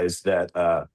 guys that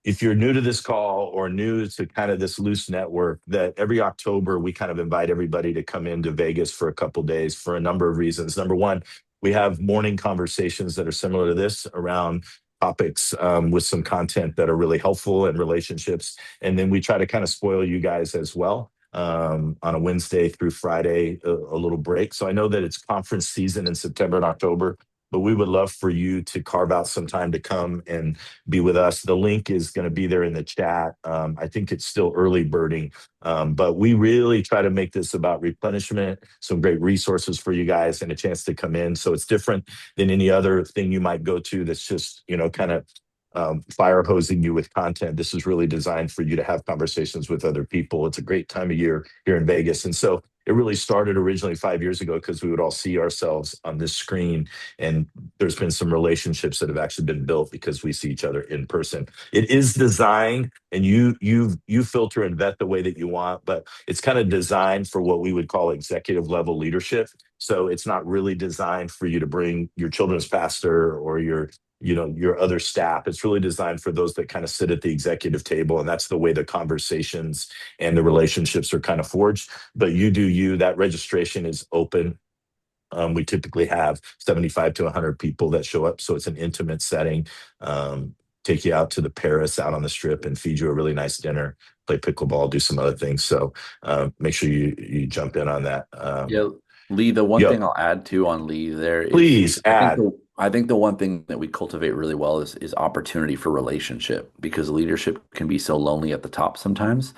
if you're new to this call or new to kind of this loose network, that every October we kind of invite everybody to come into Vegas for a couple days for a number of reasons. Number one, we have morning conversations that are similar to this around topics with some content that are really helpful and relationships. And then we try to kind of spoil you guys as well on a Wednesday through Friday, a little break. So I know that it's conference season in September and October, but we would love for you to carve out some time to come and be with us. The link is going to be there in the chat. I think it's still early birding, but we really try to make this about replenishment, some great resources for you guys, and a chance to come in. So it's different than any other thing you might go to that's just, kind of fire hosing you with content. This is really designed for you to have conversations with other people. It's a great time of year here in Vegas. And so it really started originally 5 years ago because we would all see ourselves on this screen. And there's been some relationships that have actually been built because we see each other in person. It is designed, and you filter and vet the way that you want, but it's kind of designed for what we would call executive level leadership. So it's not really designed for you to bring your children's pastor or your other staff. It's really designed for those that kind of sit at the executive table, and that's the way the conversations and the relationships are kind of forged. But you do you. That registration is open. We typically have 75 to 100 people that show up, so it's an intimate setting. Take you out to the Paris, out on the strip, and feed you a really nice dinner, play pickleball, do some other things. So make sure you jump in on that. Yeah, Lee, the one Yo, thing I'll add too on Lee there is please I think add. the one thing that we cultivate really well is opportunity for relationship, because leadership can be so lonely at the top sometimes.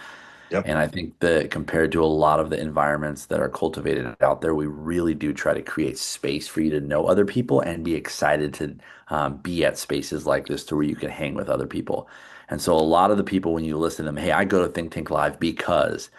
Yep. And I think that compared to a lot of the environments that are cultivated out there, we really do try to create space for you to know other people and be excited to be at spaces like this to where you can hang with other people. And so a lot of the people, when you listen to them, hey, I go to Think Tank Live because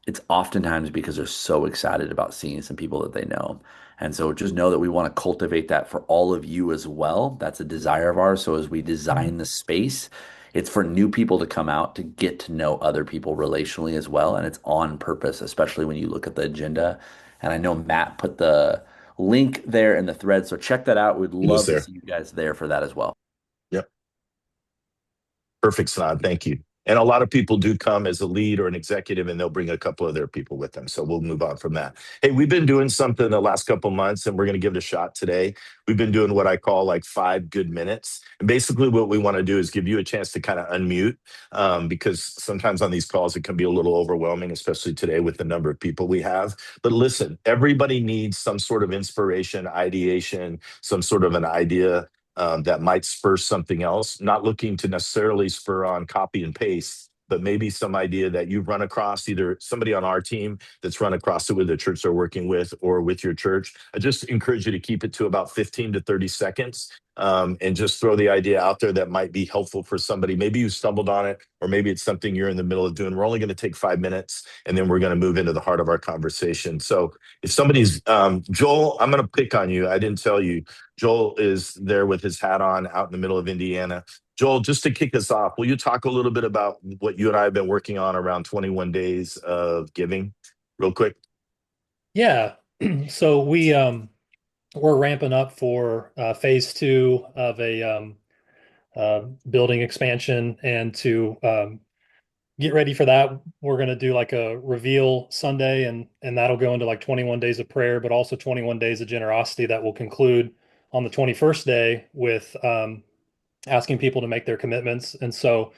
it's oftentimes because they're so excited about seeing some people that they know. And so just know that we want to cultivate that for all of you as well. That's a desire of ours. So as we design the space, it's for new people to come out to get to know other people relationally as well. And it's on purpose, especially when you look at the agenda. And I know Matt put the link there in the thread. So check that out. We'd It is love to there. see you guys there for that as well. Yep. Perfect, Sanad. Thank you. And a lot of people do come as a lead or an executive, and they'll bring a couple of their people with them. So we'll move on from that. Hey, we've been doing something the last couple of months, and we're going to give it a shot today. We've been doing what I call like 5 good minutes. And basically, what we want to do is give you a chance to kind of unmute, because sometimes on these calls, it can be a little overwhelming, especially today with the number of people we have. But listen, everybody needs some sort of inspiration, ideation, some sort of an idea that might spur something else, not looking to necessarily spur on copy and paste, but maybe some idea that you've run across, either somebody on our team that's run across it with the church they're working with or with your church. I just encourage you to keep it to about 15 to 30 seconds, and just throw the idea out there that might be helpful for somebody. Maybe you stumbled on it, or maybe it's something you're in the middle of doing. We're only going to take 5 minutes, and then we're going to move into the heart of our conversation. So if somebody's, Joel, I'm going to pick on you. I didn't tell you. Joel is there with his hat on out in the middle of Indiana. Joel, just to kick us off, will you talk a little bit about what you and I have been working on around 21 days of giving, real quick? Yeah. So we're ramping up for phase two of a building expansion, and to get ready for that, we're going to do like a reveal Sunday, and that'll go into like 21 days of prayer, but also 21 days of generosity that will conclude on the 21st day with asking people to make their commitments. And so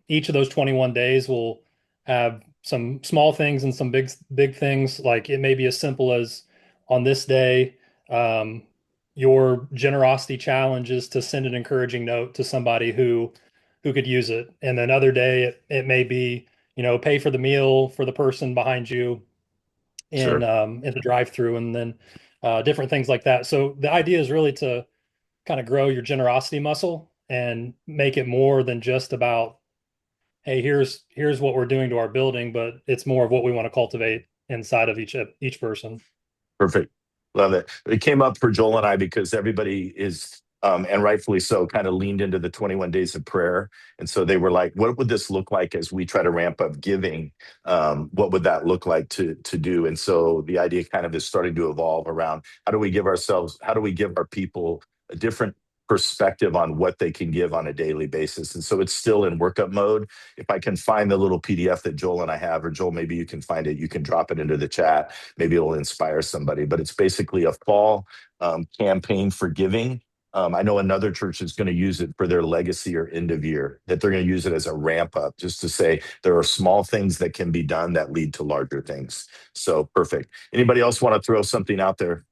each of those 21 days will have some small things and some big things. Like it may be as simple as, on this day, um, your generosity challenge is to send an encouraging note to somebody who could use it. And then other day it may be, pay for the meal for the person behind you Sure. in the drive-through, and then different things like that. So the idea is really to kind of grow your generosity muscle and make it more than just about, hey, here's what we're doing to our building, but it's more of what we want to cultivate inside of each person. Perfect. Love it. It came up for Joel and I because everybody is, and rightfully so, kind of leaned into the 21 days of prayer. And so they were like, what would this look like as we try to ramp up giving? What would that look like to do? And so the idea kind of is starting to evolve around how do we give our people a different perspective on what they can give on a daily basis. And so it's still in workup mode. If I can find the little PDF that Joel and I have, or Joel, maybe you can find it, you can drop it into the chat. Maybe it'll inspire somebody. But it's basically a fall campaign for giving. I know another church is going to use it for their legacy or end of year, that they're going to use it as a ramp up, just to say there are small things that can be done that lead to larger things. So perfect. Anybody else want to throw something out there?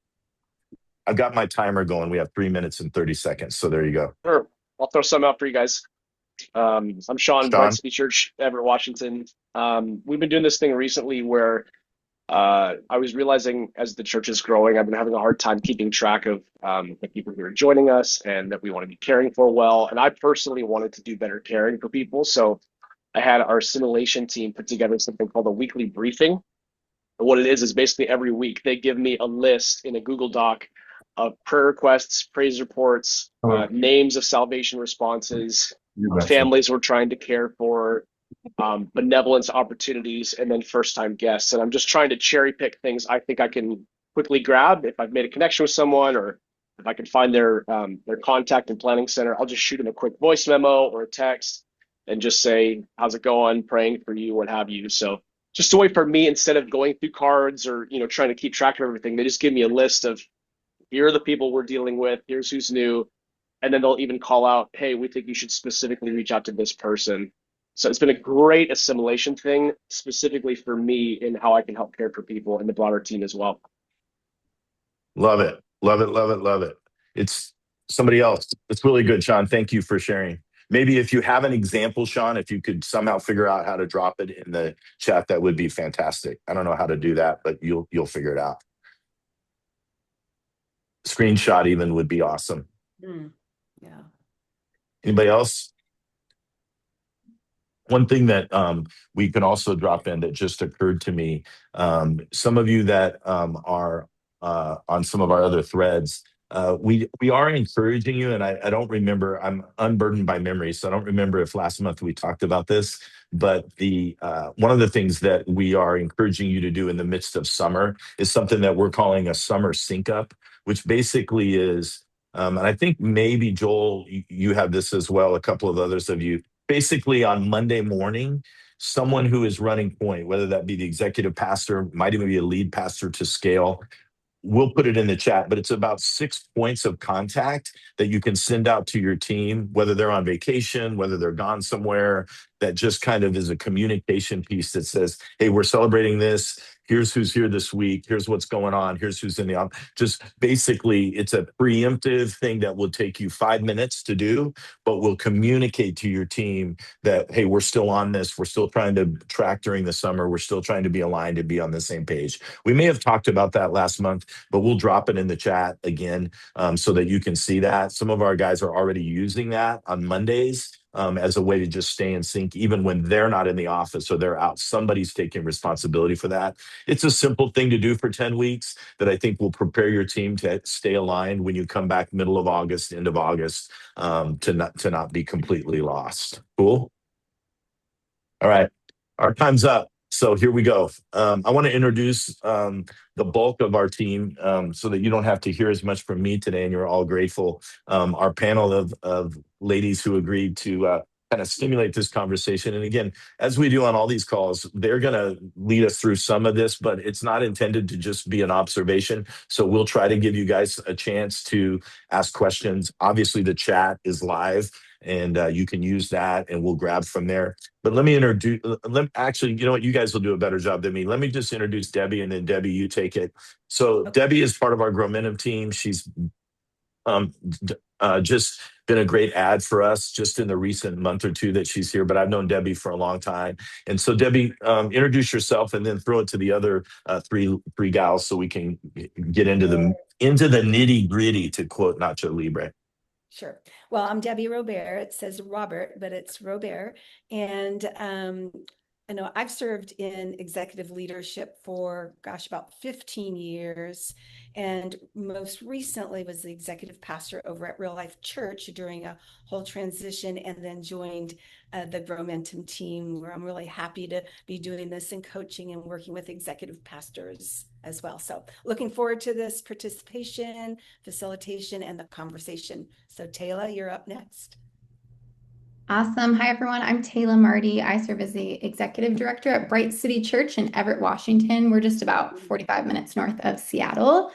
I've got my timer going. We have 3 minutes and 30 seconds. So there you go. Sure. I'll throw some out for you guys. I'm Sean, Bright Sean? City Church, Everett, Washington. We've been doing this thing recently where I was realizing as the church is growing, I've been having a hard time keeping track of the people who are joining us and that we want to be caring for well. And I personally wanted to do better caring for people. So I had our simulation team put together something called a weekly briefing. And what it is basically every week they give me a list in a Google Doc of prayer requests, praise reports, names of salvation responses, families we're trying to care for, benevolence opportunities, and then first-time guests. And I'm just trying to cherry pick things I think I can quickly grab. If I've made a connection with someone, or if I can find their contact and planning center, I'll just shoot them a quick voice memo or a text and just say, how's it going? Praying for you, what have you. So just a way for me, instead of going through cards or trying to keep track of everything, they just give me a list of, here are the people we're dealing with, here's who's new, and then they'll even call out, hey, we think you should specifically reach out to this person. So it's been a great assimilation thing, specifically for me, in how I can help care for people and the broader team as well. Love it. Love it. Love it. Love it. It's somebody else. It's really good, Sean. Thank you for sharing. Maybe if you have an example, Sean, if you could somehow figure out how to drop it in the chat, that would be fantastic. I don't know how to do that, but you'll figure it out. Screenshot even would be awesome. Yeah. Anybody else? One thing that we can also drop in that just occurred to me, some of you that are on some of our other threads, we are encouraging you, and I don't remember, I'm unburdened by memory, so I don't remember if last month we talked about this, but the one of the things that we are encouraging you to do in the midst of summer is something that we're calling a summer sync up, which basically is, and I think maybe Joel, you have this as well, a couple of others of you, basically on Monday morning, someone who is running point, whether that be the executive pastor, might even be a lead pastor to scale, we'll put it in the chat, but it's about 6 points of contact that you can send out to your team, whether they're on vacation, whether they're gone somewhere, that just kind of is a communication piece that says, hey, we're celebrating this. Here's who's here this week. Here's what's going on. Here's who's in the office. Just basically, it's a preemptive thing that will take you 5 minutes to do, but will communicate to your team that, hey, we're still on this. We're still trying to track during the summer. We're still trying to be aligned and be on the same page. We may have talked about that last month, but we'll drop it in the chat again so that you can see that. Some of our guys are already using that on Mondays as a way to just stay in sync, even when they're not in the office or they're out. Somebody's taking responsibility for that. It's a simple thing to do for 10 weeks that I think will prepare your team to stay aligned when you come back middle of August, end of August, to not be completely lost. Cool? All right. Our time's up. So here we go. I want to introduce the bulk of our team so that you don't have to hear as much from me today and you're all grateful. Our panel of ladies who agreed to kind of stimulate this conversation. And again, as we do on all these calls, they're going to lead us through some of this, but it's not intended to just be an observation. So we'll try to give you guys a chance to ask questions. Obviously, the chat is live. And you can use that and we'll grab from there. But let me introduce, actually, you know what? You guys will do a better job than me. Let me just introduce Debbie, and then Debbie, you take it. So Debbie is part of our Growmentum team. She's just been a great ad for us just in the recent month or two that she's here, but I've known Debbie for a long time. And so Debbie, introduce yourself and then throw it to the other three gals so we can get into the nitty gritty, to quote Nacho Libre. Sure. Well, I'm Debbie Robert. It says Robert, but it's Robert. And I know I've served in executive leadership for, gosh, about 15 years. And most recently was the executive pastor over at Real Life Church during a whole transition, and then joined the Growmentum team, where I'm really happy to be doing this and coaching and working with executive pastors as well. So looking forward to this participation, facilitation, and the conversation. So Taylor, you're up next. Awesome. Hi, everyone. I'm Taylor Marty. I serve as the executive director at Bright City Church in Everett, Washington. We're just about 45 minutes north of Seattle.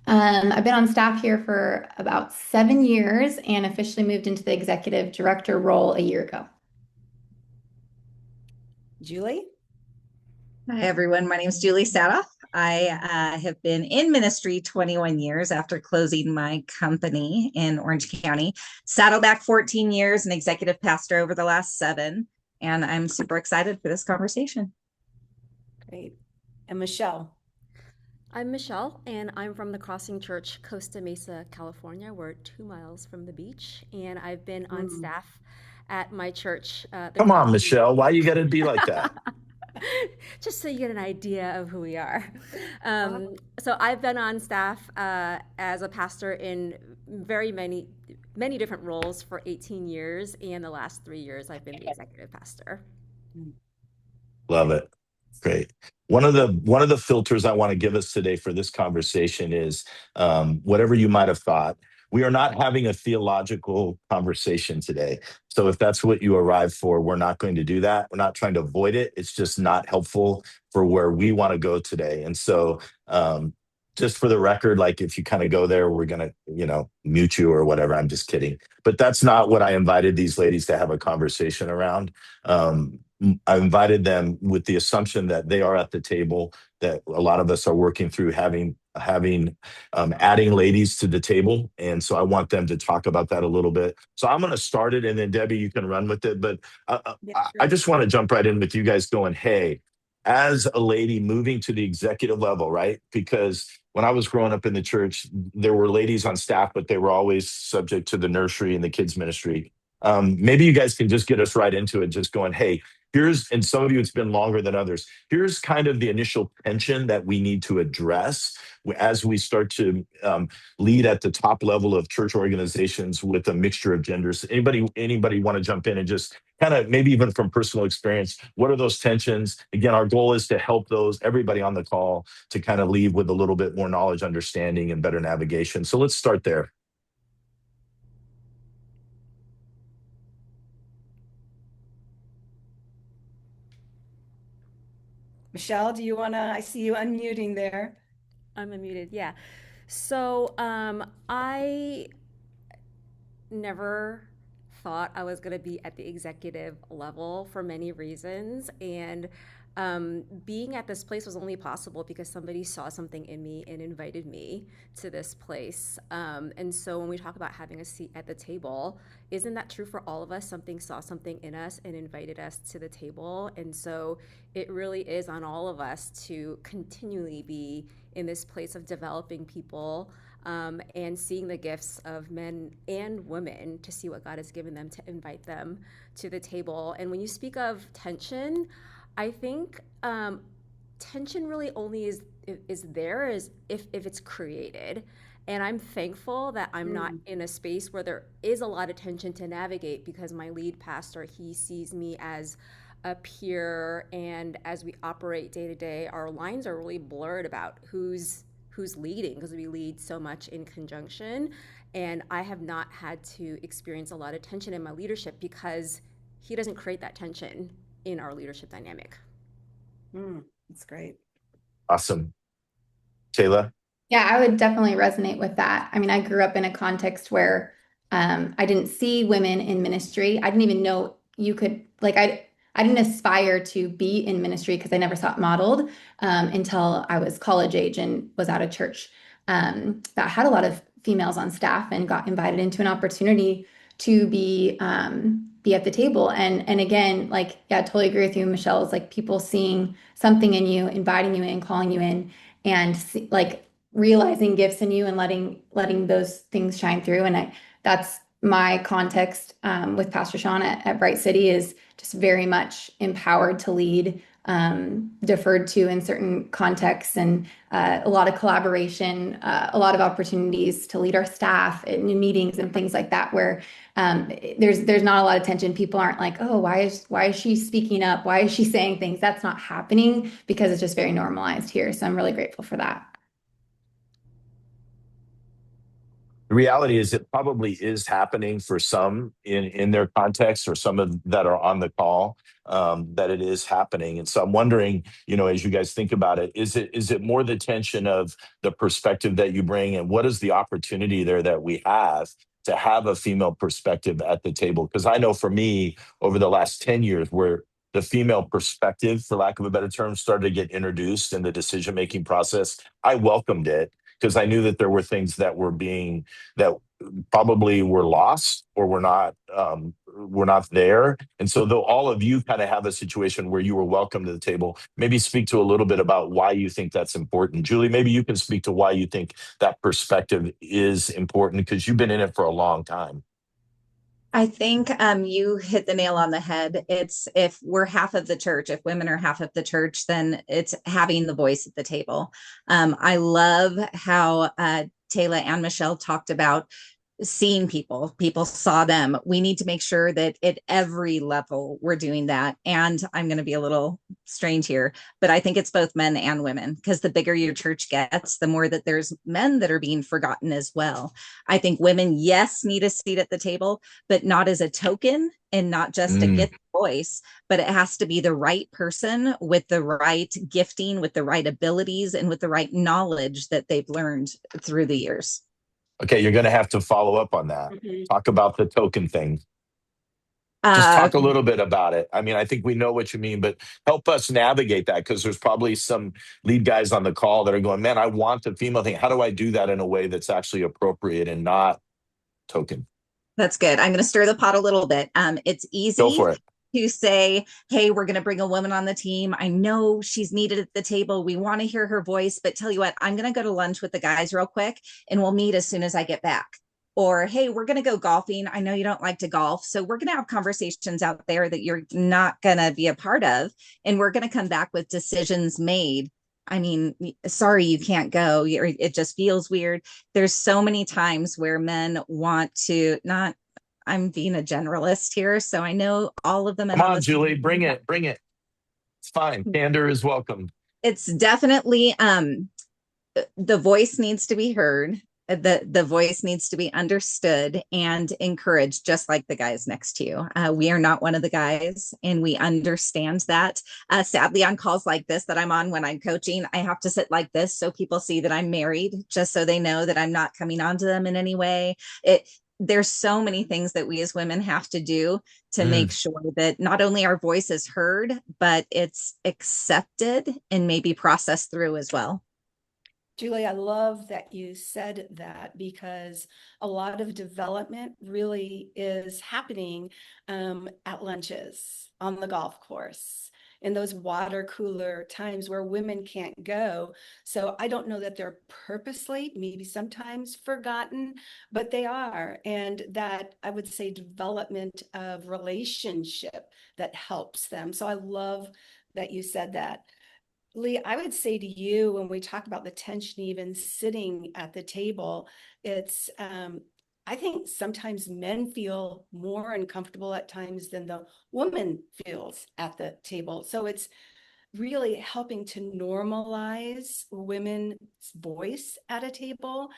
I've been on staff here for about 7 years and officially moved into the executive director role a year ago. Julie? Hi, everyone. My name is Julie Sadoff. I have been in ministry 21 years after closing my company in Orange County. Saddleback 14 years and executive pastor over the last 7. And I'm super excited for this conversation. Great. And Michelle? I'm Michelle, and I'm from the Crossing Church, Costa Mesa, California. We're 2 miles from the beach, and I've been on staff at my church. Come on, Michelle. Why you got to be like that? Just so you get an idea of who we are. So I've been on staff as a pastor in many different roles for 18 years, and the last 3 years I've been the executive pastor. Love it. Great. One of the filters I want to give us today for this conversation is whatever you might have thought. We are not having a theological conversation today. So if that's what you arrived for, we're not going to do that. We're not trying to avoid it. It's just not helpful for where we want to go today. And so just for the record, like if you kind of go there, we're going to, mute you or whatever. I'm just kidding. But that's not what I invited these ladies to have a conversation around. I invited them with the assumption that they are at the table, that a lot of us are working through adding ladies to the table. And so I want them to talk about that a little bit. So I'm going to start it, and then Debbie, you can run with it. But I just want to jump right in with you guys going, hey, as a lady moving to the executive level, right? Because when I was growing up in the church, there were ladies on staff, but they were always subject to the nursery and the kids ministry. Maybe you guys can just get us right into it, just going, hey, and some of you, it's been longer than others. Here's kind of the initial tension that we need to address as we start to lead at the top level of church organizations with a mixture of genders. Anybody want to jump in and just kind of, maybe even from personal experience, what are those tensions? Again, our goal is to help everybody on the call to kind of leave with a little bit more knowledge, understanding, and better navigation. So let's start there. Michelle, do you want to, I see you unmuting there. I'm unmuted, yeah. So I never thought I was going to be at the executive level for many reasons. And being at this place was only possible because somebody saw something in me and invited me to this place. And so when we talk about having a seat at the table, isn't that true for all of us? Something saw something in us and invited us to the table. And so it really is on all of us to continually be in this place of developing people and seeing the gifts of men and women, to see what God has given them, to invite them to the table. And when you speak of tension, I think tension really only is if it's created. And I'm thankful that I'm not in a space where there is a lot of tension to navigate, because my lead pastor, he sees me as a peer, and as we operate day to day, our lines are really blurred about who's leading, because we lead so much in conjunction. And I have not had to experience a lot of tension in my leadership because he doesn't create that tension in our leadership dynamic. That's great. Awesome. Taylor? Yeah, I would definitely resonate with that. I mean, I grew up in a context where I didn't see women in ministry. I didn't even know you could, I didn't aspire to be in ministry because I never saw it modeled until I was college age and was at a church that had a lot of females on staff, and got invited into an opportunity to be at the table. And again, yeah, I totally agree with you, Michelle. It's like people seeing something in you, inviting you in, calling you in, and realizing gifts in you and letting those things shine through. And that's my context with Pastor Sean at Bright City is just very much empowered to lead, deferred to in certain contexts, and a lot of collaboration, a lot of opportunities to lead our staff in meetings and things like that, where there's not a lot of tension. People aren't like, oh, why is she speaking up? Why is she saying things? That's not happening because it's just very normalized here. So I'm really grateful for that. The reality is it probably is happening for some in their context, or some of that are on the call, that it is happening. And so I'm wondering, as you guys think about it, is it more the tension of the perspective that you bring, and what is the opportunity there that we have to have a female perspective at the table? Because I know for me, over the last 10 years, where the female perspective, for lack of a better term, started to get introduced in the decision-making process, I welcomed it, because I knew that there were things that that probably were lost, or were not there. And so, though all of you kind of have a situation where you were welcome to the table, maybe speak to a little bit about why you think that's important. Julie, maybe you can speak to why you think that perspective is important, because you've been in it for a long time. I think you hit the nail on the head. It's, if we're half of the church, if women are half of the church, then it's having the voice at the table. I love how Taylor and Michelle talked about seeing people saw them. We need to make sure that at every level we're doing that. And I'm going to be a little strange here, but I think it's both men and women, because the bigger your church gets, the more that there's men that are being forgotten as well. I think women, yes, need a seat at the table, but not as a token, and not just to get the voice, but it has to be the right person with the right gifting, with the right abilities, and with the right knowledge that they've learned through the years. Okay, you're going to have to follow up on that. Mhm. Talk about the token thing. Just talk a little bit about it. I mean, I think we know what you mean, but help us navigate that, because there's probably some lead guys on the call that are going, man, I want the female thing. How do I do that in a way that's actually appropriate and not token? That's good. I'm going to stir the pot a little bit. It's easy Go for it. to say, hey, we're going to bring a woman on the team. I know she's needed at the table. We want to hear her voice, but tell you what, I'm going to go to lunch with the guys real quick, and we'll meet as soon as I get back. Or, hey, we're going to go golfing. I know you don't like to golf, so we're going to have conversations out there that you're not going to be a part of, and we're going to come back with decisions made. I mean, sorry, you can't go. It just feels weird. There's so many times where men want to not, I'm being a generalist here, so I know all of them. Come on, Julie, bring it. It's fine. Candor is welcome. It's definitely the voice needs to be heard. The voice needs to be understood and encouraged, just like the guys next to you. We are not one of the guys, and we understand that. Sadly, on calls like this that I'm on when I'm coaching, I have to sit like this so people see that I'm married, just so they know that I'm not coming on to them in any way. There's so many things that we as women have to do to make sure that not only our voice is heard, but it's accepted and maybe processed through as well. Julie, I love that you said that, because a lot of development really is happening at lunches, on the golf course, in those water cooler times where women can't go. So I don't know that they're purposely, maybe sometimes forgotten, but they are. And that, I would say, development of relationship that helps them. So I love that you said that. Lee, I would say to you, when we talk about the tension, even sitting at the table, it's, I think sometimes men feel more uncomfortable at times than the woman feels at the table. So it's really helping to normalize women's voice at a table.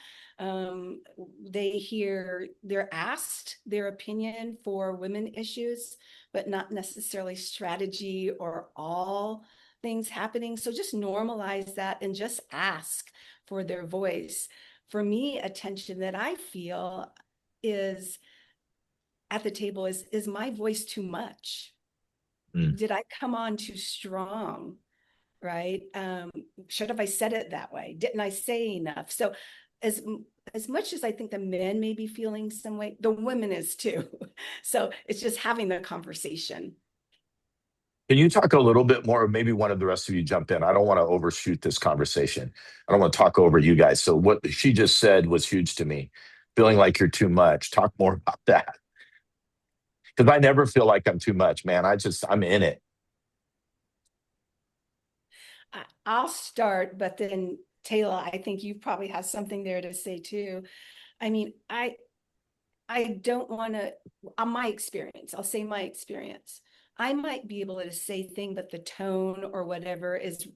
They're asked their opinion for women issues, but not necessarily strategy or all things happening. So just normalize that and just ask for their voice. For me, a tension that I feel is at the table is my voice too much? Did I come on too strong? Right? Should have I said it that way? Didn't I say enough? So as much as I think the men may be feeling some way, the women is too. So it's just having the conversation. Can you talk a little bit more? Maybe one of the rest of you jump in. I don't want to overshoot this conversation. I don't want to talk over you guys. So what she just said was huge to me. feeling like you're too much. Talk more about that. Because I never feel like I'm too much, man. I'm in it. I'll start, but then Taylor, I think you probably have something there to say too. I mean, I don't want to, on my experience, I'll say my experience. I might be able to say thing, but the tone or whatever is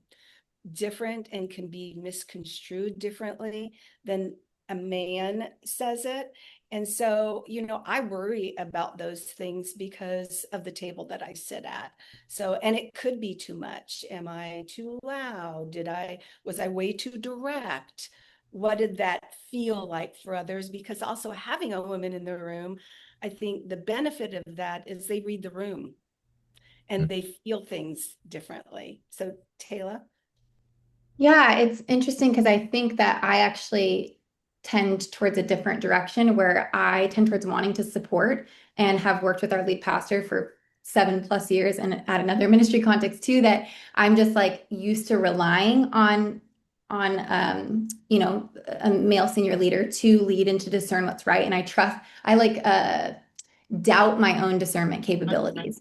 different and can be misconstrued differently than a man says it. And so, I worry about those things because of the table that I sit at. So, and it could be too much. Am I too loud? Was I way too direct? What did that feel like for others? Because also having a woman in the room, I think the benefit of that is they read the room and they feel things differently. So, Taylor? Yeah, it's interesting because I think that I actually tend towards a different direction where I tend towards wanting to support and have worked with our lead pastor for 7+ years and at another ministry context too, that I'm just like used to relying on a male senior leader to lead and to discern what's right. And I doubt my own discernment capabilities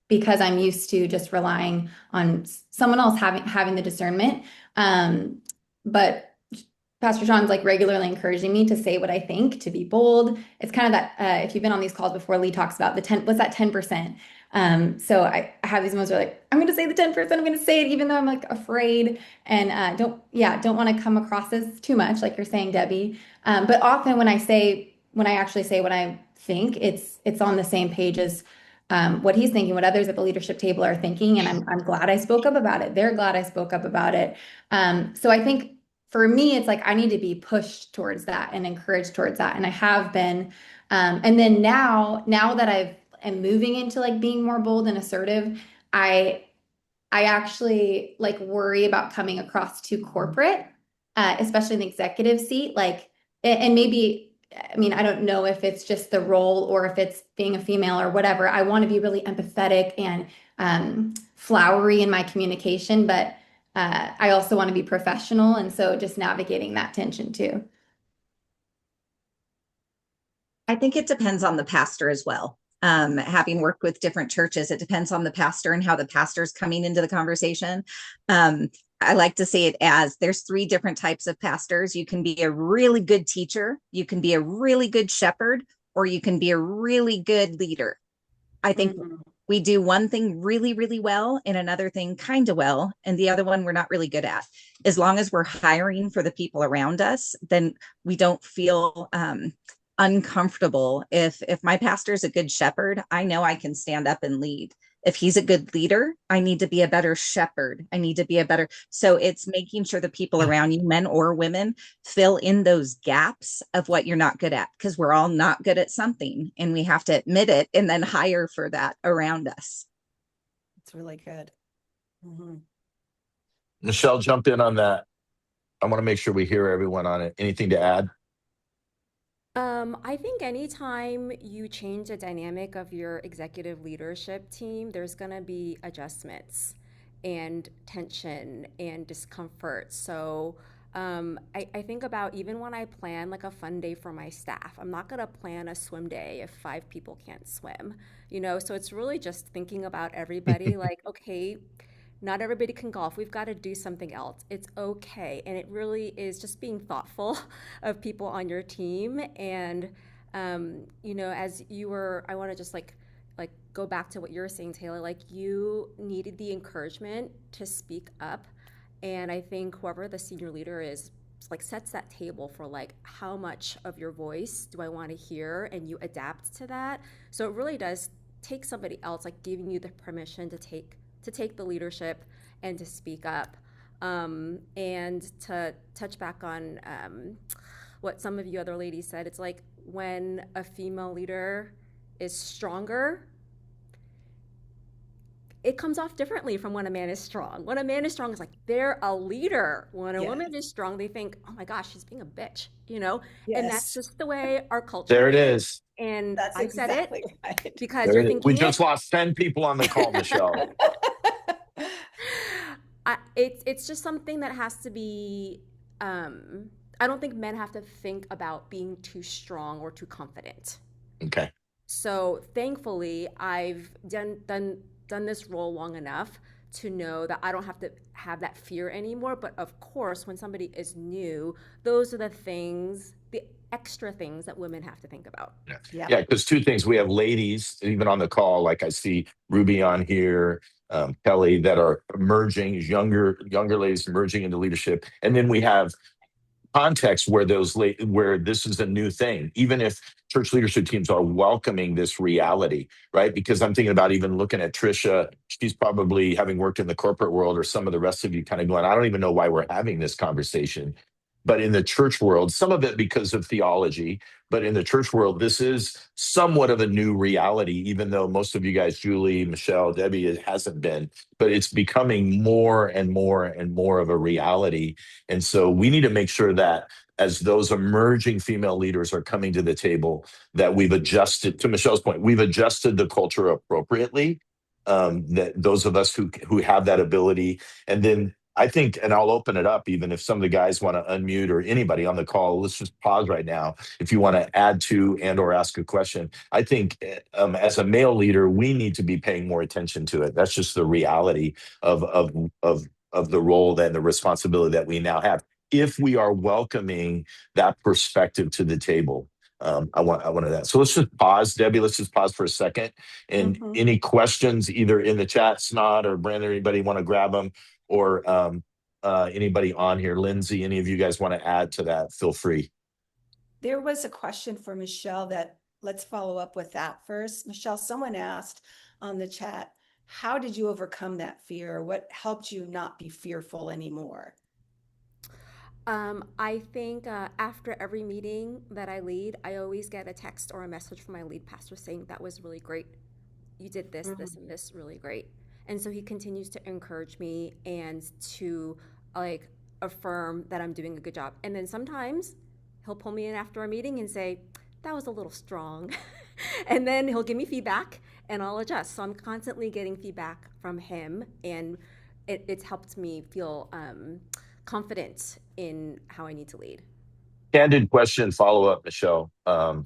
because I'm used to just relying on someone else having the discernment. But Pastor Sean's like regularly encouraging me to say what I think, to be bold. It's kind of that, if you've been on these calls before, Lee talks about what's that 10%? So I have these moments where like, I'm going to say the 10%, I'm going to say it, even though I'm like afraid and don't want to come across as too much, like you're saying, Debbie. But often when I actually say what I think, it's on the same page as what he's thinking, what others at the leadership table are thinking. And I'm glad I spoke up about it. They're glad I spoke up about it. So I think for me, it's like I need to be pushed towards that and encouraged towards that. And I have been. And then now that am moving into like being more bold and assertive, I actually like worry about coming across too corporate, especially in the executive seat. Like, and maybe, I mean, I don't know if it's just the role or if it's being a female or whatever. I want to be really empathetic and flowery in my communication, but I also want to be professional. And so just navigating that tension too. I think it depends on the pastor as well. Having worked with different churches, it depends on the pastor and how the pastor's coming into the conversation. I like to say it as there's 3 different types of pastors. You can be a really good teacher, you can be a really good shepherd, or you can be a really good leader. I think we do one thing really, really well and another thing kind of well, and the other one we're not really good at. As long as we're hiring for the people around us, then we don't feel uncomfortable. If my pastor is a good shepherd, I know I can stand up and lead. If he's a good leader, I need to be a better shepherd. So it's making sure the people around you, men or women, fill in those gaps of what you're not good at, because we're all not good at something and we have to admit it and then hire for that around us. It's really good. Michelle, jump in on that. I want to make sure we hear everyone on it. Anything to add? I think anytime you change the dynamic of your executive leadership team, there's going to be adjustments and tension and discomfort. So I think about even when I plan like a fun day for my staff, I'm not going to plan a swim day if 5 people can't swim, so it's really just thinking about everybody like, okay, not everybody can golf. We've got to do something else. It's okay. And it really is just being thoughtful of people on your team. And, as I want to just like go back to what you're saying, Taylor, like you needed the encouragement to speak up. And I think whoever the senior leader is, like sets that table for like, how much of your voice do I want to hear? And you adapt to that. So it really does take somebody else, like giving you the permission to take the leadership and to speak up. And to touch back on what some of you other ladies said, it's like when a female leader is stronger, it comes off differently from when a man is strong. When a man is strong, it's like they're a leader. When a woman is strong, they think, oh my gosh, she's being a bitch, Yes. And that's just the way our culture There it is. And That's I said exactly it right. because you're thinking We just lost 10 people on the call, Michelle. It's just something that has to be I don't think men have to think about being too strong or too confident. Okay. So thankfully, I've done this role long enough to know that I don't have to have that fear anymore. But of course, when somebody is new, those are the things, the extra things that women have to think about. Yeah. Yeah, because two things. We have ladies, even on the call, like I see Ruby on here, Kelly, that are emerging, younger ladies emerging into leadership. And then we have context where where this is a new thing, even if church leadership teams are welcoming this reality, right? Because I'm thinking about even looking at Trisha. She's probably, having worked in the corporate world, or some of the rest of you, kind of going, I don't even know why we're having this conversation. But in the church world, some of it because of theology, but in the church world, this is somewhat of a new reality, even though most of you guys, Julie, Michelle, Debbie, it hasn't been, but it's becoming more and more and more of a reality. And so we need to make sure that as those emerging female leaders are coming to the table, that we've adjusted, to Michelle's point, we've adjusted the culture appropriately. That those of us who have that ability, and then I think, and I'll open it up, even if some of the guys want to unmute, or anybody on the call, let's just pause right now. If you want to add to and or ask a question, I think as a male leader, we need to be paying more attention to it. That's just the reality of the role and the responsibility that we now have, if we are welcoming that perspective to the table. I wanted that. So let's just pause, Debbie. Let's just pause for a second. And any questions, either in the chat, Snod or Brandon, anybody want to grab them, or anybody on here, Lindsay, any of you guys want to add to that? Feel free. There was a question for Michelle that, let's follow up with that first. Michelle, someone asked on the chat, how did you overcome that fear? What helped you not be fearful anymore? I think after every meeting that I lead, I always get a text or a message from my lead pastor saying, that was really great. You did this, this, and this really great. And so he continues to encourage me and to like affirm that I'm doing a good job. And then sometimes he'll pull me in after a meeting and say, that was a little strong. And then he'll give me feedback and I'll adjust. So I'm constantly getting feedback from him, and it's helped me feel confident in how I need to lead. Candid question, follow up, Michelle. Do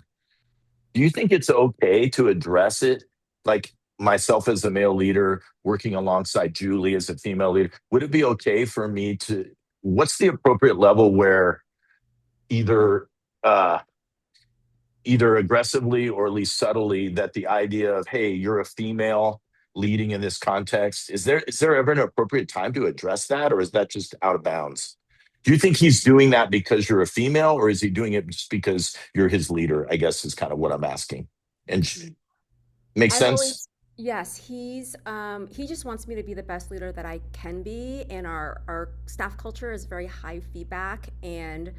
you think it's okay to address it? Like myself as a male leader working alongside Julie as a female leader, would it be okay for me to, what's the appropriate level where either aggressively or at least subtly, that the idea of, hey, you're a female leading in this context, is there ever an appropriate time to address that, or is that just out of bounds? Do you think he's doing that because you're a female, or is he doing it just because you're his leader, I guess, is kind of what I'm asking. And makes sense? Yes, he just wants me to be the best leader that I can be, and our staff culture is very high feedback, and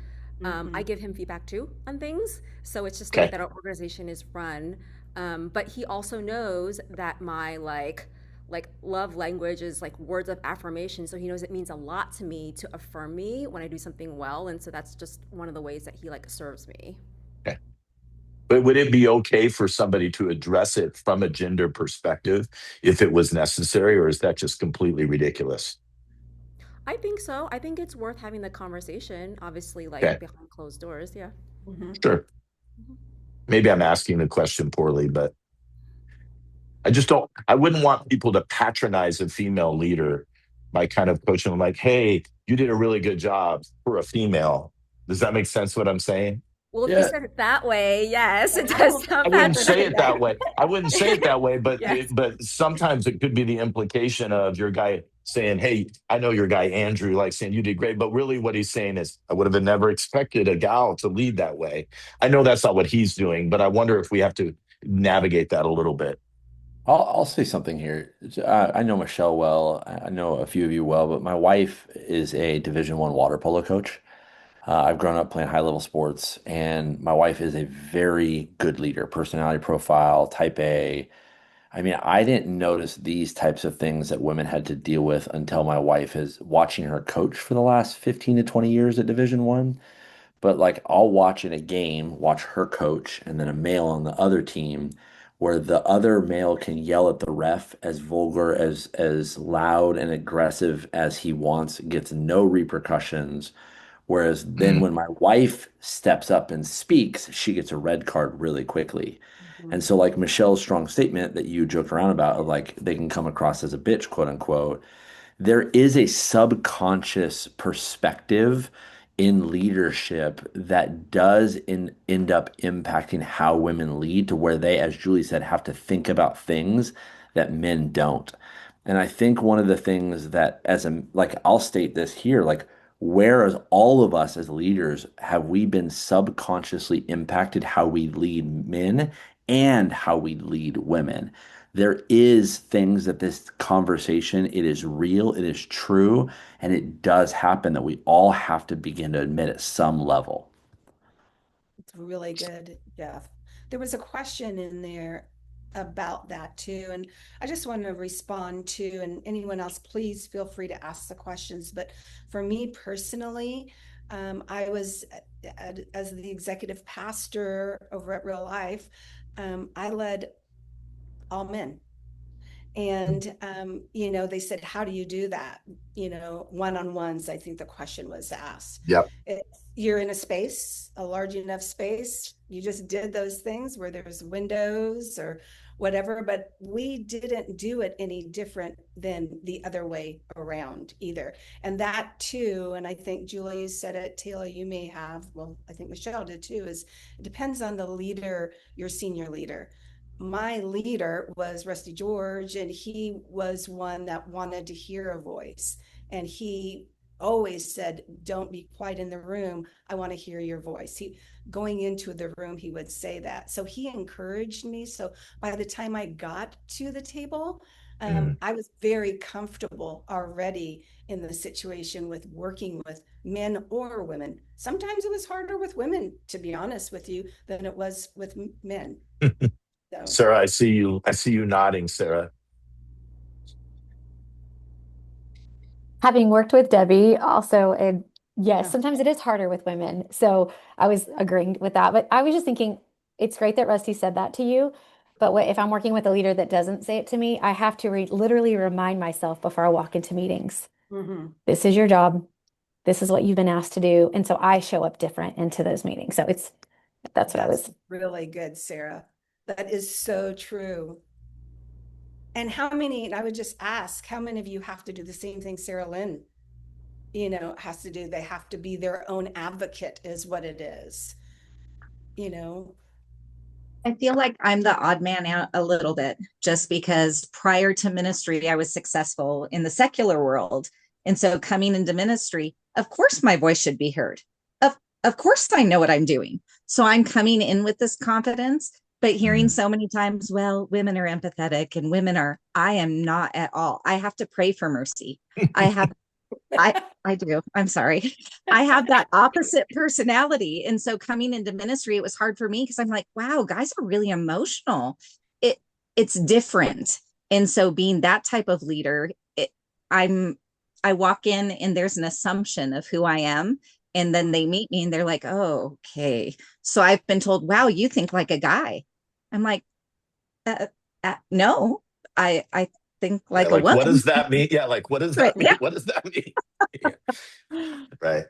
I give him feedback too on things. So it's just the way that our organization is run. But he also knows that my like love language is like words of affirmation. So he knows it means a lot to me to affirm me when I do something well. And so that's just one of the ways that he like serves me. Okay. But would it be okay for somebody to address it from a gender perspective if it was necessary, or is that just completely ridiculous? I think so. I think it's worth having the conversation, obviously, like behind closed doors. Yeah. Sure. Maybe I'm asking the question poorly, but I wouldn't want people to patronize a female leader by kind of coaching them like, hey, you did a really good job for a female. Does that make sense what I'm saying? Well, if you said it that way, yes, it does sound I wouldn't say it that way. I wouldn't say it that way, but but sometimes it could be the implication of your guy saying, hey, I know your guy, Andrew, like saying you did great. But really what he's saying is, I would have never expected a gal to lead that way. I know that's not what he's doing, but I wonder if we have to navigate that a little bit. I'll say something here. I know Michelle well. I know a few of you well, but my wife is a Division I water polo coach. I've grown up playing high level sports, and my wife is a very good leader, personality profile, type A. I mean, I didn't notice these types of things that women had to deal with until my wife is watching her coach for the last 15 to 20 years at Division I. But like I'll watch in a game, watch her coach, and then a male on the other team where the other male can yell at the ref as vulgar, as loud and aggressive as he wants, gets no repercussions, Whereas then when my wife steps up and speaks, she gets a red card really quickly. And so, like Michelle's strong statement that you joked around about, of like they can come across as a bitch, quote unquote, there is a subconscious perspective in leadership that does end up impacting how women lead, to where they, as Julie said, have to think about things that men don't. And I think one of the things that, as a, like, I'll state this here, like, whereas all of us as leaders, have we been subconsciously impacted how we lead men and how we lead women? There is things that this conversation, it is real, it is true, and it does happen that we all have to begin to admit at some level. It's really good, Jeff. There was a question in there about that too, and I just want to respond to, and anyone else, please feel free to ask the questions. But for me personally, I was, as the executive pastor over at Real Life, I led all men. And, they said, how do you do that? One-on-ones, I think the question was asked. Yep. You're in a space, a large enough space. You just did those things where there's windows or whatever, but we didn't do it any different than the other way around either. And that too, and I think Julie said it, Taylor, you may have, well, I think Michelle did too, is it depends on the leader, your senior leader. My leader was Rusty George, and he was one that wanted to hear a voice. And he always said, don't be quiet in the room. I want to hear your voice. Going into the room, he would say that. So he encouraged me. So by the time I got to the table, I was very comfortable already in the situation with working with men or women. Sometimes it was harder with women, to be honest with you, than it was with men. So. Sarah, I see you nodding, Sarah. Having worked with Debbie also, and yes, Yeah. sometimes it is harder with women. So I was agreeing with that, but I was just thinking it's great that Rusty said that to you. But if I'm working with a leader that doesn't say it to me, I have to literally remind myself before I walk into meetings. This is your job. This is what you've been asked to do. And so I show up different into those meetings. So that's what I was. Really good, Sarah. That is so true. And and I would just ask, how many of you have to do the same thing Sarah Lynn, has to do? They have to be their own advocate, is what it is. I feel like I'm the odd man out a little bit, just because prior to ministry, I was successful in the secular world. And so coming into ministry, of course, my voice should be heard. Of course, I know what I'm doing. So I'm coming in with this confidence, but hearing so many times, well, women are empathetic and I am not at all. I have to pray for mercy. I do. I'm sorry. I have that opposite personality. And so coming into ministry, it was hard for me because I'm like, wow, guys are really emotional. It's different. And so being that type of leader, I walk in and there's an assumption of who I am. And then they meet me and they're like, oh, okay. So I've been told, wow, you think like a guy. I'm like, no, I think like a woman. What does that mean? Yeah, like, what does that mean? Yeah. What does that mean? Yeah. Right.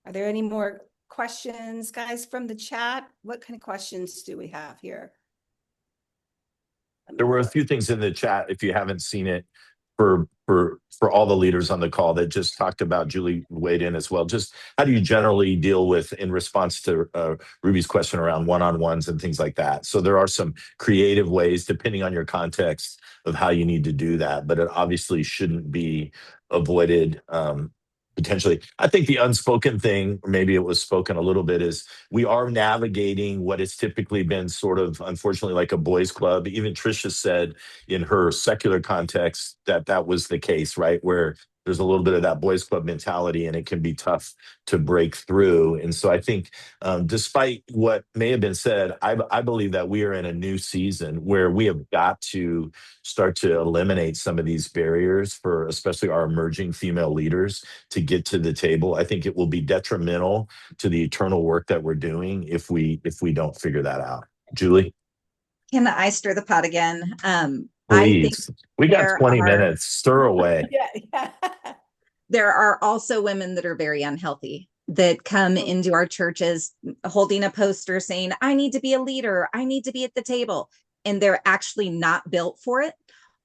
Are there any more questions, guys, from the chat? What kind of questions do we have here? There were a few things in the chat, if you haven't seen it, for all the leaders on the call that just talked about. Julie weighed in as well. Just how do you generally deal with, in response to Ruby's question around one-on-ones and things like that? So there are some creative ways, depending on your context, of how you need to do that, but it obviously shouldn't be avoided. Potentially, I think the unspoken thing, or maybe it was spoken a little bit, is we are navigating what has typically been sort of, unfortunately, like a boys' club. Even Trisha said in her secular context that was the case, right? Where there's a little bit of that boys' club mentality, and it can be tough to break through. And so I think, despite what may have been said, I believe that we are in a new season where we have got to start to eliminate some of these barriers for especially our emerging female leaders to get to the table. I think it will be detrimental to the eternal work that we're doing if we don't figure that out. Julie? Can I stir the pot again? I think Please. We got there 20 are minutes. Stir away. Yeah. there are also women that are very unhealthy that come into our churches holding a poster saying, I need to be a leader, I need to be at the table. And they're actually not built for it,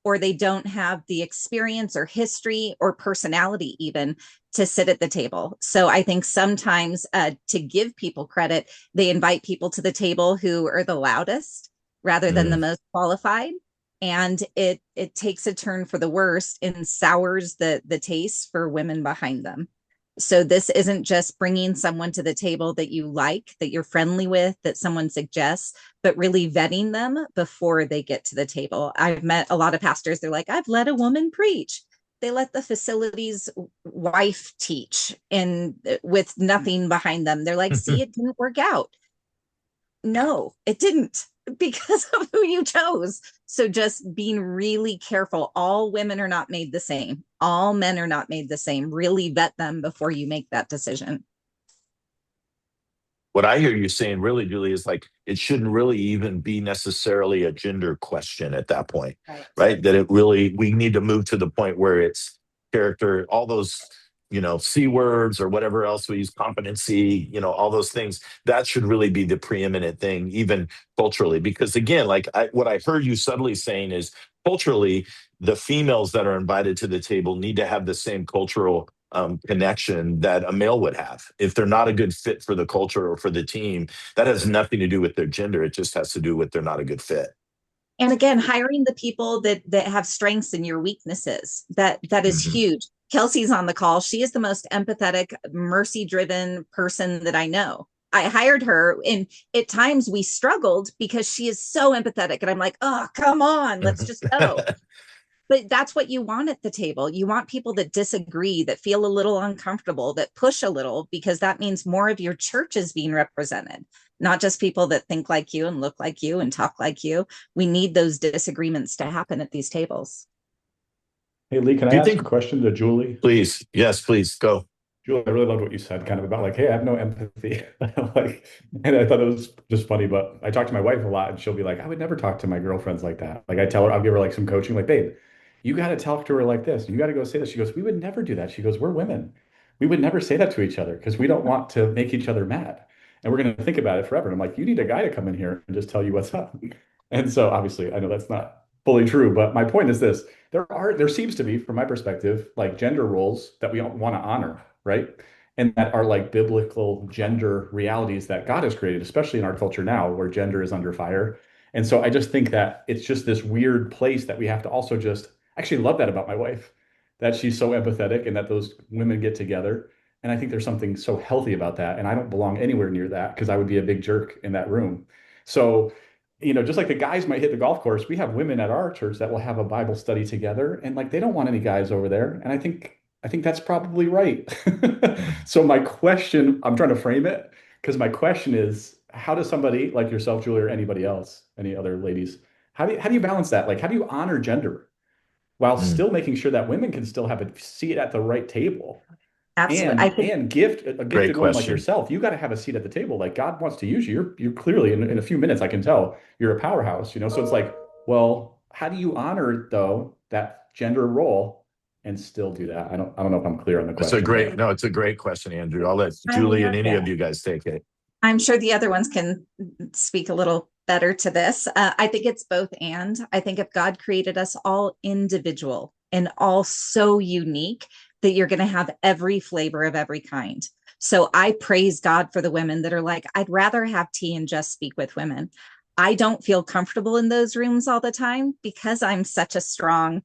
or they don't have the experience or history or personality even to sit at the table. So I think sometimes to give people credit, they invite people to the table who are the loudest rather than the most qualified. And it takes a turn for the worst and sours the taste for women behind them. So this isn't just bringing someone to the table that you like, that you're friendly with, that someone suggests, but really vetting them before they get to the table. I've met a lot of pastors. They're like, I've let a woman preach. They let the facility's wife teach and with nothing behind them. They're like, see, it didn't work out. No, it didn't, because of who you chose. So just being really careful. All women are not made the same. All men are not made the same. Really vet them before you make that decision. What I hear you saying really, Julie, is like it shouldn't really even be necessarily a gender question at that point, right? That it really, we need to move to the point where it's character, all those, C words or whatever else we use, competency, all those things. That should really be the preeminent thing, even culturally. Because again, what I heard you subtly saying is culturally, the females that are invited to the table need to have the same cultural connection that a male would have. If they're not a good fit for the culture or for the team, that has nothing to do with their gender. It just has to do with they're not a good fit. And again, hiring the people that have strengths and your weaknesses, that is huge. Kelsey's on the call. She is the most empathetic, mercy-driven person that I know. I hired her, and at times we struggled because she is so empathetic. And I'm like, oh, come on, let's just go. But that's what you want at the table. You want people that disagree, that feel a little uncomfortable, that push a little, because that means more of your church is being represented, not just people that think like you and look like you and talk like you. We need those disagreements to happen at these tables. Hey, Lee, can I ask a question to Julie? Please. Yes, please go. Julie, I really loved what you said, kind of about like, hey, I have no empathy. And I thought it was just funny, but I talk to my wife a lot and she'll be like, I would never talk to my girlfriends like that. Like I tell her, I'll give her like some coaching, like, babe, you got to talk to her like this. You got to go say this. She goes, we would never do that. She goes, we're women. We would never say that to each other because we don't want to make each other mad. And we're going to think about it forever. And I'm like, you need a guy to come in here and just tell you what's up. And so obviously I know that's not fully true, but my point is this, there seems to be, from my perspective, like gender roles that we don't want to honor, right? And that are like biblical gender realities that God has created, especially in our culture now where gender is under fire. And so I just think that it's just this weird place that we have to also just actually love that about my wife, that she's so empathetic and that those women get together. And I think there's something so healthy about that. And I don't belong anywhere near that because I would be a big jerk in that room. So, just like the guys might hit the golf course, we have women at our church that will have a Bible study together and like they don't want any guys over there. And I think that's probably right. So my question, I'm trying to frame it because my question is, how does somebody like yourself, Julie, or anybody else, any other ladies, how do you balance that? Like, how do you honor gender while still making sure that women can still have a seat at the right table? Absolutely. And a gifted woman like yourself, you got to have a seat at the table. Like God wants to use you. You're clearly in a few minutes, I can tell you're a powerhouse, So it's like, well, how do you honor though that gender role and still do that? I don't know if I'm clear on the question. It's a great question, Andrew. I'll let Julie and any of you guys take it. I'm sure the other ones can speak a little better to this. I think it's both and. I think if God created us all individual and all so unique, that you're going to have every flavor of every kind. So I praise God for the women that are like, I'd rather have tea and just speak with women. I don't feel comfortable in those rooms all the time because I'm such a strong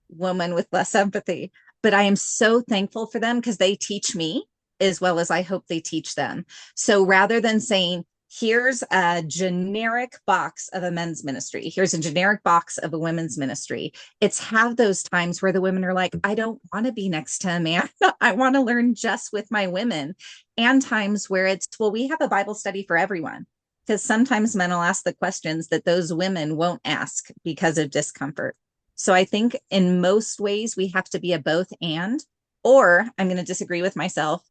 woman with less empathy. But I am so thankful for them because they teach me as well as I hope they teach them. So rather than saying, here's a generic box of a men's ministry, here's a generic box of a women's ministry, it's have those times where the women are like, I don't want to be next to a man. I want to learn just with my women. And times where it's, well, we have a Bible study for everyone. Because sometimes men will ask the questions that those women won't ask because of discomfort. So I think in most ways we have to be a both and, or I'm going to disagree with myself.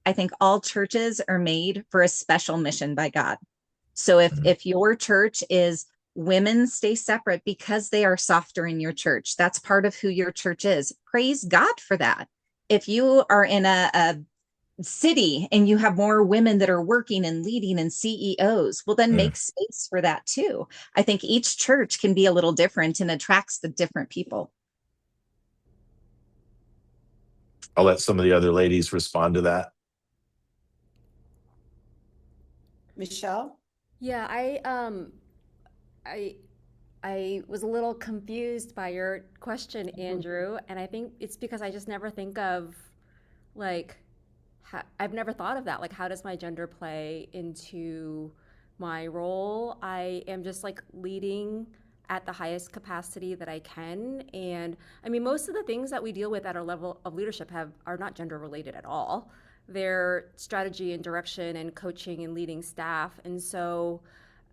I think all churches are made for a special mission by God. So if your church is women stay separate because they are softer in your church. That's part of who your church is. Praise God for that. If you are in a city and you have more women that are working and leading and CEOs, well, then make space for that too. I think each church can be a little different and attracts the different people. I'll let some of the other ladies respond to that. Michelle? Yeah, I was a little confused by your question, Andrew, and I think it's because I just never think of like I've never thought of that. Like, how does my gender play into my role? I am just like leading at the highest capacity that I can. And I mean, most of the things that we deal with at our level of leadership are not gender related at all. They're strategy and direction and coaching and leading staff. And so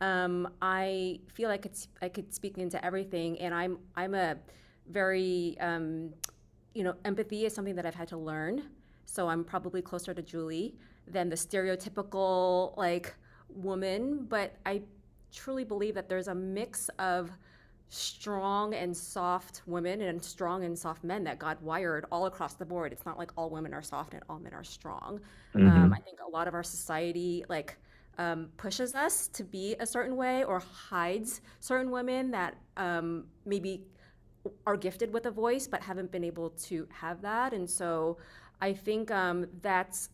I feel like I could speak into everything. And I'm a very, empathy is something that I've had to learn. So I'm probably closer to Julie than the stereotypical like woman, but I truly believe that there's a mix of strong and soft women and strong and soft men that God wired all across the board. It's not like all women are soft and all men are strong. I think a lot of our society pushes us to be a certain way or hides certain women that maybe are gifted with a voice but haven't been able to have that. And so I think that's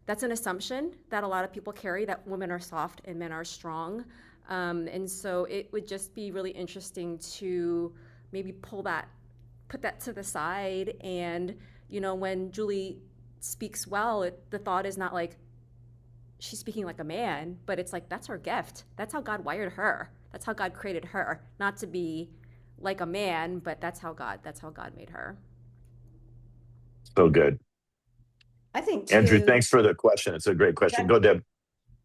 an assumption that a lot of people carry, that women are soft and men are strong. And so it would just be really interesting to maybe put that to the side. And, when Julie speaks well, the thought is not like she's speaking like a man, but it's like, that's her gift. That's how God wired her. That's how God created her, not to be like a man, but that's how God made her. So good. I think Andrew, too, thanks for the question. It's a great question. Go, Deb.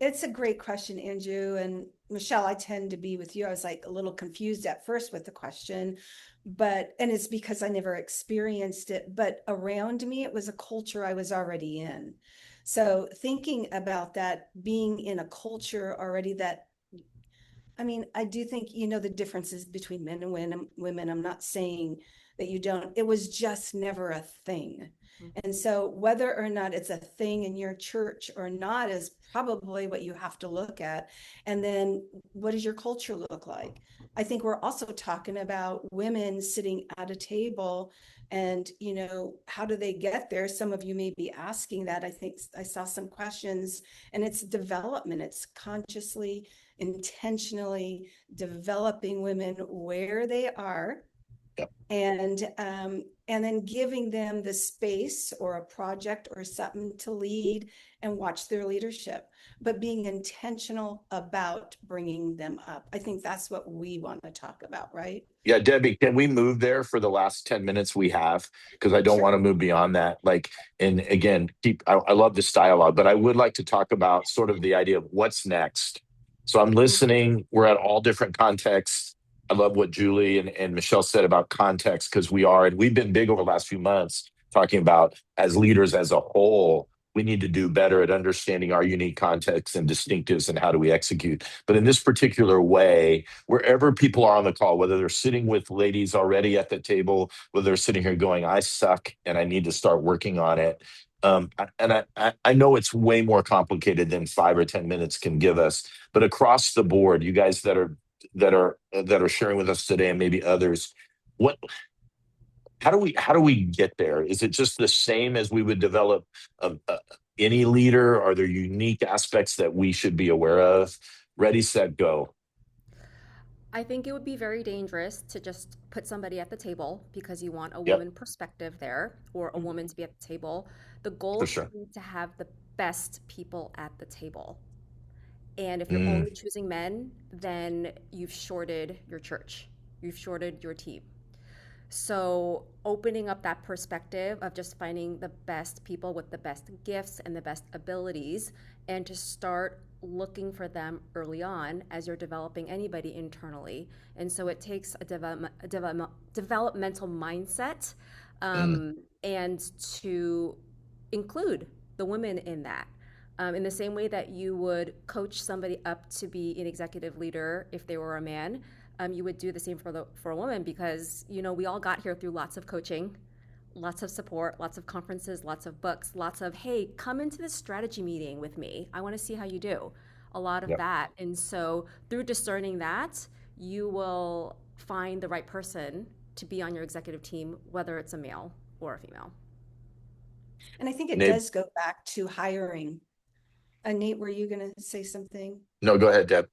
it's a great question, Andrew. And Michelle, I tend to be with you. I was like a little confused at first with the question, and it's because I never experienced it, but around me, it was a culture I was already in. So thinking about that, being in a culture already I do think, the differences between men and women. I'm not saying that you don't. It was just never a thing. And so whether or not it's a thing in your church or not is probably what you have to look at. And then what does your culture look like? I think we're also talking about women sitting at a table and, how do they get there? Some of you may be asking that. I think I saw some questions, and it's development. It's consciously, intentionally developing women where they are. Yep. And then giving them the space or a project or something to lead and watch their leadership, but being intentional about bringing them up. I think that's what we want to talk about, right? Yeah, Debbie, can we move there for the last 10 minutes we have? Because I don't Sure. want to move beyond that. And again, I love this dialogue, but I would like to talk about sort of the idea of what's next. So I'm listening. We're at all different contexts. I love what Julie and Michelle said about context, because we've been big over the last few months talking about, as leaders as a whole, we need to do better at understanding our unique contexts and distinctives and how do we execute. But in this particular way, wherever people are on the call, whether they're sitting with ladies already at the table, whether they're sitting here going, I suck and I need to start working on it. I know it's way more complicated than 5 or 10 minutes can give us, but across the board, you guys that are sharing with us today, and maybe others, how do we get there? Is it just the same as we would develop any leader? Are there unique aspects that we should be aware of? Ready, set, go. I think it would be very dangerous to just put somebody at the table because you want a Yep. woman perspective there, or a woman to be at the table. The goal For is sure. to have the best people at the table. And if you're only choosing men, then you've shorted your church. You've shorted your team. So opening up that perspective of just finding the best people with the best gifts and the best abilities, and to start looking for them early on as you're developing anybody internally. And so it takes a developmental mindset, and to include the women in that. In the same way that you would coach somebody up to be an executive leader if they were a man, you would do the same for a woman, because we all got here through lots of coaching, lots of support, lots of conferences, lots of books, lots of, hey, come into this strategy meeting with me. I want to see how you do. A lot of Yep. that. And so through discerning that, you will find the right person to be on your executive team, whether it's a male or a female. And I think it Nate? does go back to hiring. Nate, were you going to say something? No, go ahead, Deb.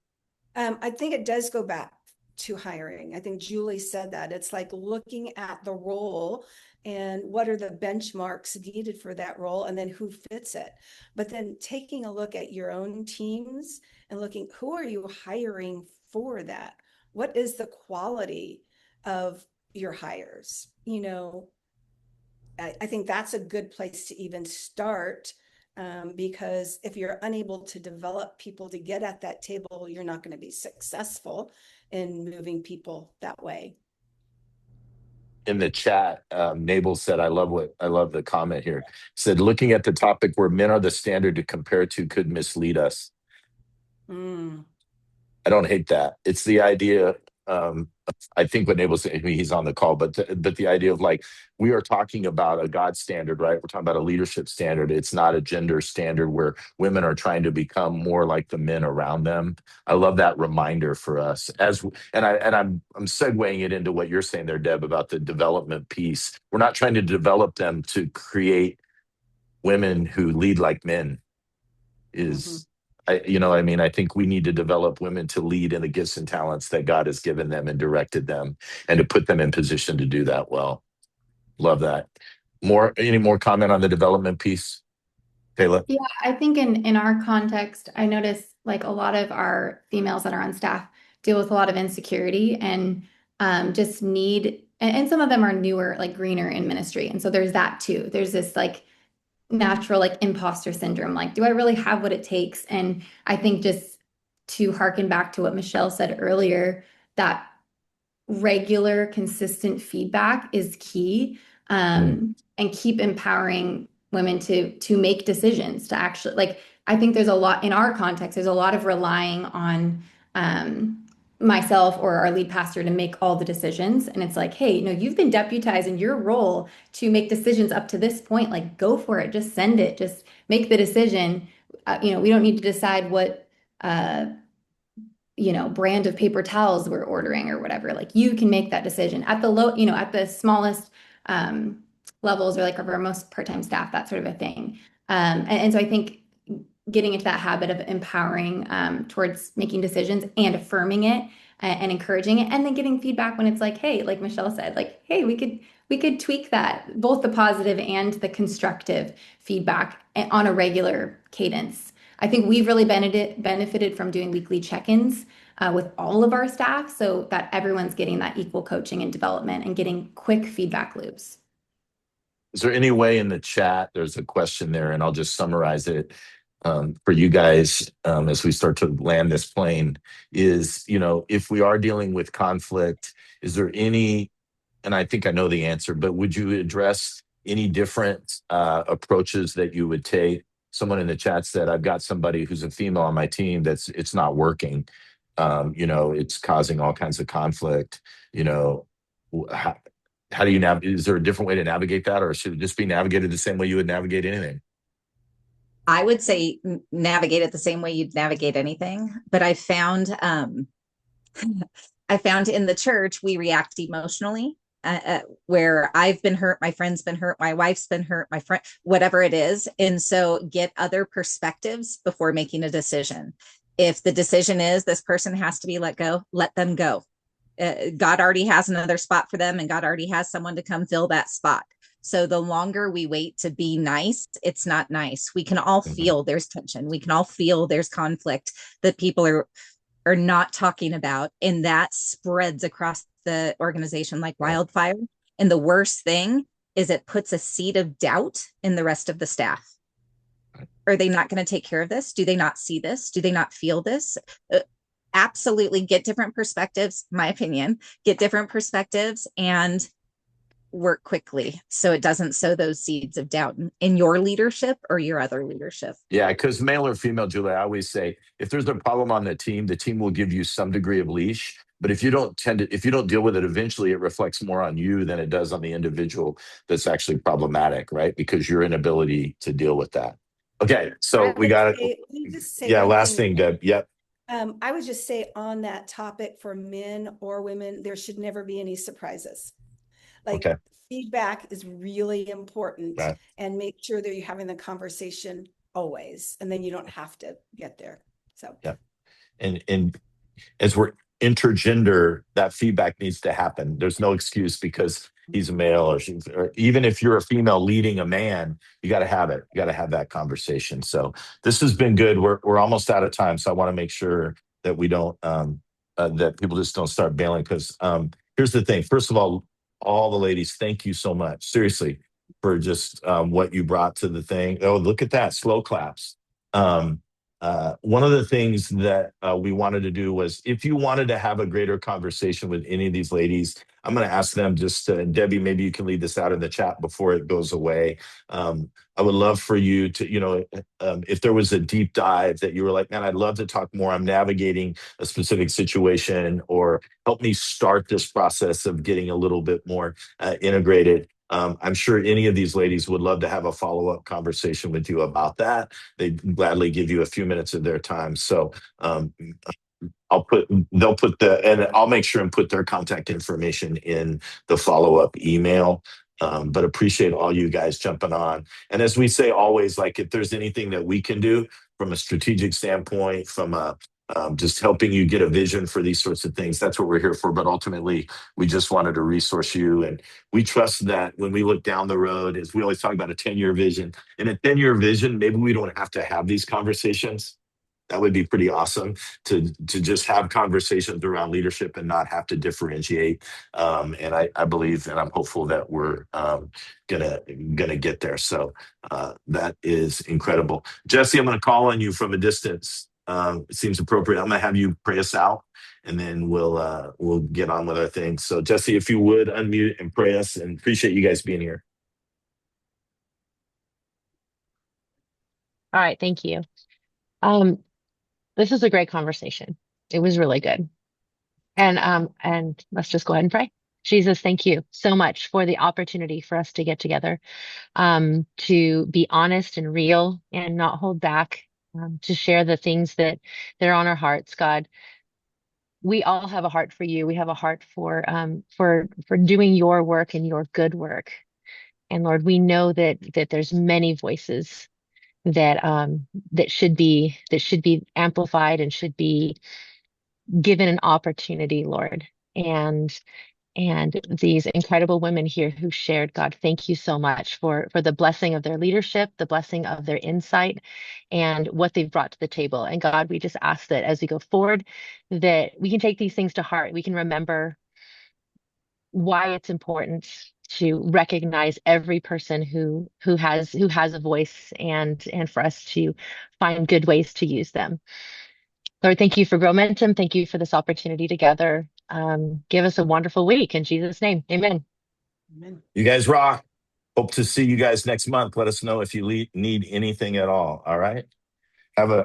I think it does go back to hiring. I think Julie said that. It's like looking at the role and what are the benchmarks needed for that role, and then who fits it. But then taking a look at your own teams and looking, who are you hiring for that? What is the quality of your hires? I think that's a good place to even start, because if you're unable to develop people to get at that table, you're not going to be successful in moving people that way. In the chat, Nabel said, I love the comment here. Said, looking at the topic where men are the standard to compare to could mislead us. Mm. I don't hate that. It's the idea. I think what Nabel said, he's on the call, but the idea of, like, we are talking about a God standard, right? We're talking about a leadership standard. It's not a gender standard where women are trying to become more like the men around them. I love that reminder for us I'm segueing it into what you're saying there, Deb, about the development piece. We're not trying to develop them to create women who lead like men. I think we need to develop women to lead in the gifts and talents that God has given them and directed them, and to put them in position to do that well. Love that. Any more comment on the development piece, Kayla? Yeah, I think in our context, I notice like a lot of our females that are on staff deal with a lot of insecurity and just need, and some of them are newer, like greener in ministry. And so there's that too. There's this like natural like imposter syndrome. Like, do I really have what it takes? And I think just to harken back to what Michelle said earlier, that regular, consistent feedback is key. And keep empowering women to make decisions, to actually, like, I think there's a lot in our context, there's a lot of relying on myself or our lead pastor to make all the decisions. And it's like, hey, you've been deputized in your role to make decisions up to this point. Like, go for it. Just send it. Just make the decision. We don't need to decide what, brand of paper towels we're ordering or whatever. Like, you can make that decision at the at the smallest levels, or like of our most part-time staff, that sort of a thing. And so I think getting into that habit of empowering towards making decisions and affirming it and encouraging it, and then getting feedback when it's like, hey, like Michelle said, like, hey, we could tweak that, both the positive and the constructive feedback on a regular cadence. I think we've really benefited from doing weekly check-ins with all of our staff, so that everyone's getting that equal coaching and development and getting quick feedback loops. Is there any way in the chat, there's a question there, and I'll just summarize it for you guys as we start to land this plane, is, if we are dealing with conflict, is there any, and I think I know the answer, but would you address any different approaches that you would take? Someone in the chat said, I've got somebody who's a female on my team it's not working. It's causing all kinds of conflict. How do you is there a different way to navigate that, or should it just be navigated the same way you would navigate anything? I would say navigate it the same way you'd navigate anything. But I found in the church, we react emotionally, where I've been hurt, my friend's been hurt, my wife's been hurt, my friend, whatever it is. And so get other perspectives before making a decision. If the decision is this person has to be let go, let them go. God already has another spot for them, and God already has someone to come fill that spot. So the longer we wait to be nice, it's not nice. We can all feel there's tension. We can all feel there's conflict that people are not talking about, and that spreads across the organization like wildfire. And the worst thing is it puts a seed of doubt in the rest of the staff. Are they not going to take care of this? Do they not see this? Do they not feel this? Absolutely get different perspectives, my opinion, get different perspectives and work quickly so it doesn't sow those seeds of doubt in your leadership or your other leadership. Yeah, because male or female, Julie, I always say if there's a problem on the team will give you some degree of leash. But if you don't deal with it, eventually it reflects more on you than it does on the individual that's actually problematic, right? Because your inability to deal with that. Okay, so we got it. Let me just say Yeah, one last thing, Deb. Yep. I would just say on that topic, for men or women, there should never be any surprises. Like, Okay. feedback is really important, Right. and make sure that you're having the conversation always, and then you don't have to get there. So Yep. And as we're intergender, that feedback needs to happen. There's no excuse because he's a male or even if you're a female leading a man, you got to have it. You got to have that conversation. So this has been good. We're almost out of time. So I want to make sure that we don't, that people just don't start bailing. Because here's the thing. First of all the ladies, thank you so much. Seriously, for just what you brought to the thing. Oh, look at that. Slow claps. One of the things that we wanted to do was if you wanted to have a greater conversation with any of these ladies, I'm going to ask them just Debbie, maybe you can lead this out in the chat before it goes away. I would love for you to, if there was a deep dive that you were like, man, I'd love to talk more. I'm navigating a specific situation, or help me start this process of getting a little bit more integrated. I'm sure any of these ladies would love to have a follow-up conversation with you about that. They'd gladly give you a few minutes of their time. So I'll make sure and put their contact information in the follow-up email. But appreciate all you guys jumping on. And as we say always, like if there's anything that we can do from a strategic standpoint, from a just helping you get a vision for these sorts of things, that's what we're here for. But ultimately, we just wanted to resource you. And we trust that when we look down the road, as we always talk about a 10-year vision, in a 10-year vision, maybe we don't have to have these conversations. That would be pretty awesome to just have conversations around leadership and not have to differentiate. And I believe, and I'm hopeful that we're gonna get there. So that is incredible. Jesse, I'm gonna call on you from a distance. It seems appropriate. I'm gonna have you pray us out, and then we'll get on with our things. So Jesse, if you would unmute and pray us, and appreciate you guys being here. All right, thank you. This is a great conversation. It was really good. And let's just go ahead and pray. Jesus, thank you so much for the opportunity for us to get together, to be honest and real and not hold back, to share the things that are on our hearts. God, we all have a heart for you. We have a heart for doing your work and your good work. And Lord, we know that there's many voices that should be amplified and should be given an opportunity, Lord. And these incredible women here who shared, God, thank you so much for the blessing of their leadership, the blessing of their insight, and what they've brought to the table. And God, we just ask that as we go forward, that we can take these things to heart. We can remember why it's important to recognize every person who has a voice, and for us to find good ways to use them. Lord, thank you for Growmentum. Thank you for this opportunity together. Give us a wonderful week in Jesus' name. Amen. Amen. You guys rock. Hope to see you guys next month. Let us know if you need anything at all. All right. Have a